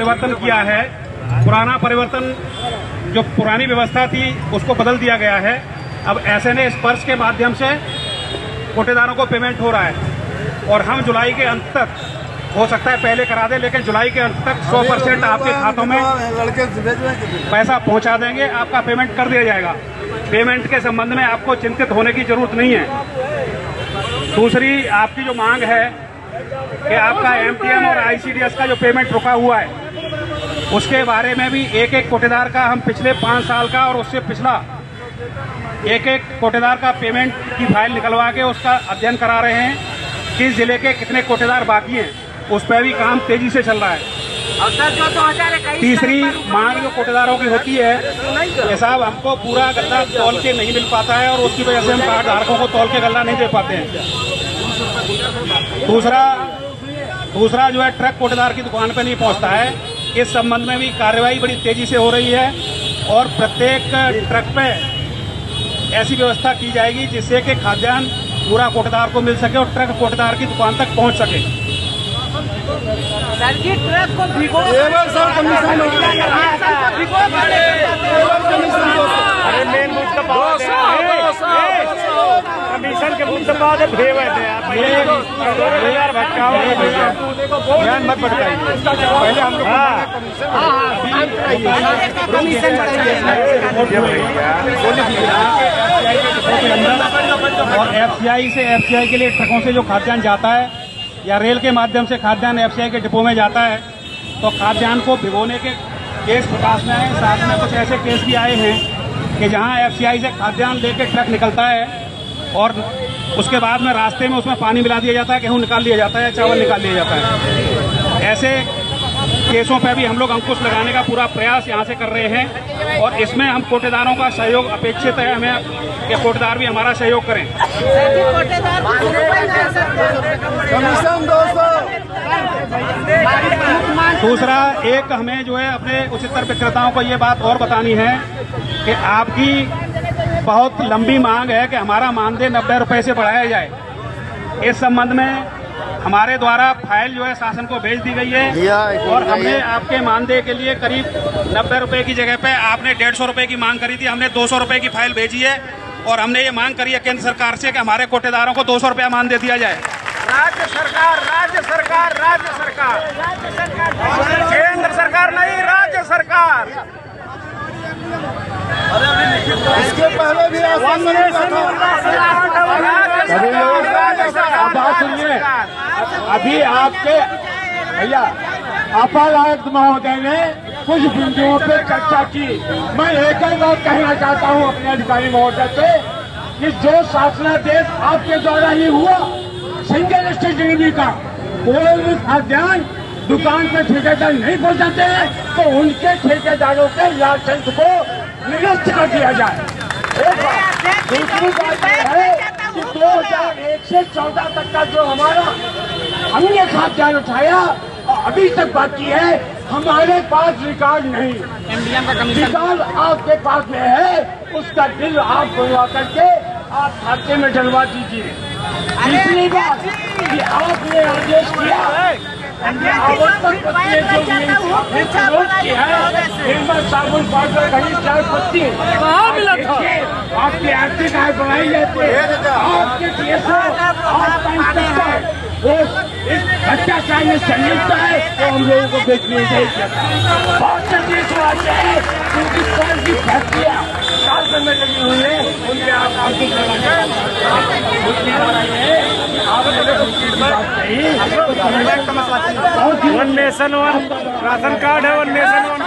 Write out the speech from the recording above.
परिवर्तन किया है। पुराना परिवर्तन जो पुरानी व्यवस्था थी उसको बदल दिया गया है। अब एसएनए स्पर्श के माध्यम से कोटेदारों को पेमेंट हो रहा है और हम जुलाई के अंत तक, हो सकता है पहले करा दें, लेकिन जुलाई के अंत तक 100% आपके खातों में पैसा पहुंचा देंगे, आपका पेमेंट कर दिया जाएगा। पेमेंट के संबंध में आपको चिंतित होने की जरूरत नहीं है। दूसरी आपकी जो मांग है कि आपका एमटीएम और आईसीडीएस का जो पेमेंट रुका हुआ है उसके बारे में भी एक एक कोटेदार का हम पिछले 5 साल का और उससे पिछला एक एक कोटेदार का पेमेंट की फाइल निकलवा के उसका अध्ययन करा रहे हैं। किस जिले के कितने कोटेदार बाकी हैं उस पर भी काम तेजी से चल रहा है। तीसरी मांग जो कोटेदारों की होती है कि साहब हमको पूरा गल्ला तौल के नहीं मिल पाता है और उसकी वजह से हम कार्ड धारकों को तौल के गल्ला नहीं दे पाते हैं। दूसरा जो है ट्रक कोटेदार की दुकान पे नहीं पहुंचता है। इस संबंध में भी कार्रवाई बड़ी तेजी से हो रही है और प्रत्येक ट्रक पे ऐसी व्यवस्था की जाएगी जिससे कि खाद्यान्न पूरा कोटेदार को मिल सके और ट्रक कोटेदार की दुकान तक पहुंच सके। सर जी ट्रक को भिगो अरे मेन मुद्दा कमीशन के मुद्दे बाद ध्यान मत भटकाइए। पहले हम लोग और एफसीआई के लिए ट्रकों से जो खाद्यान्न जाता है या रेल के माध्यम से खाद्यान्न एफसीआई के डिपो में जाता है तो खाद्यान्न को भिगोने के केस प्रकाश में आए। साथ में कुछ ऐसे केस भी आए हैं कि जहां एफसीआई से खाद्यान्न लेके ट्रक निकलता है और उसके बाद में रास्ते में उसमें पानी मिला दिया जाता है, गेहूं निकाल लिया जाता है, चावल निकाल लिया जाता है। ऐसे केसों पर भी हम लोग अंकुश लगाने का पूरा प्रयास यहाँ से कर रहे हैं और इसमें हम कोटेदारों का सहयोग अपेक्षित है हमें कि कोटेदार भी हमारा सहयोग करें। दूसरा एक हमें जो है अपने उच्चतर विक्रेताओं को ये बात और बतानी है कि आपकी बहुत लंबी मांग है कि हमारा मानदेय 90 रुपए से बढ़ाया जाए। इस संबंध में हमारे द्वारा फाइल जो है शासन को भेज दी गई है और हमने आपके मानदेय के लिए करीब 90 रुपए की जगह पे आपने 150 रुपए की मांग करी थी, हमने 200 रुपए की फाइल भेजी है और हमने ये मांग करी है केंद्र सरकार से कि हमारे कोटेदारों को 200 रुपया मानदेय दिया जाए। राज्य सरकार केंद्र सरकार नहीं, राज्य सरकार। इसके पहले भी बात सुनिए। अभी आपके भैया अपालायक महोदय ने कुछ बिंदुओं पे चर्चा की। मैं एक ही बात कहना चाहता हूं अपने अधिकारी महोदय से कि जो शासनादेश आपके द्वारा ही हुआ सिंगल स्टेज डिलीवरी का, कोई भी खाद्यान्न दुकान पे ठेकेदार नहीं पहुंचाते हैं तो उनके ठेकेदारों के लाइसेंस को निरस्त कर दिया जाए। दूसरी बात यह है कि 2001 से 14 तक का जो हमारा हमने खाद्यान्न उठाया और अभी तक बाकी है, हमारे पास रिकॉर्ड नहीं। रिकॉर्ड आपके पास में है, उसका बिल आप बनवा करके आप खाते में डलवा दीजिए। तीसरी बात कि आपने आदेश किया साबुन पाउडर घड़ी चाय पत्ती कहाँ मिला था? आपकी आर्थिक आय बढ़ाई जाती है, आपके इस भ्रष्टाचार में संलिप्त है तो हम लोगों को बेचने नहीं करता। बहुत से देशवासी है उनकी कर की फैक्ट्रियाँ साल में लगी हुई है, उनके आप आर्थिक one nation one ration card है, वन नेशन वन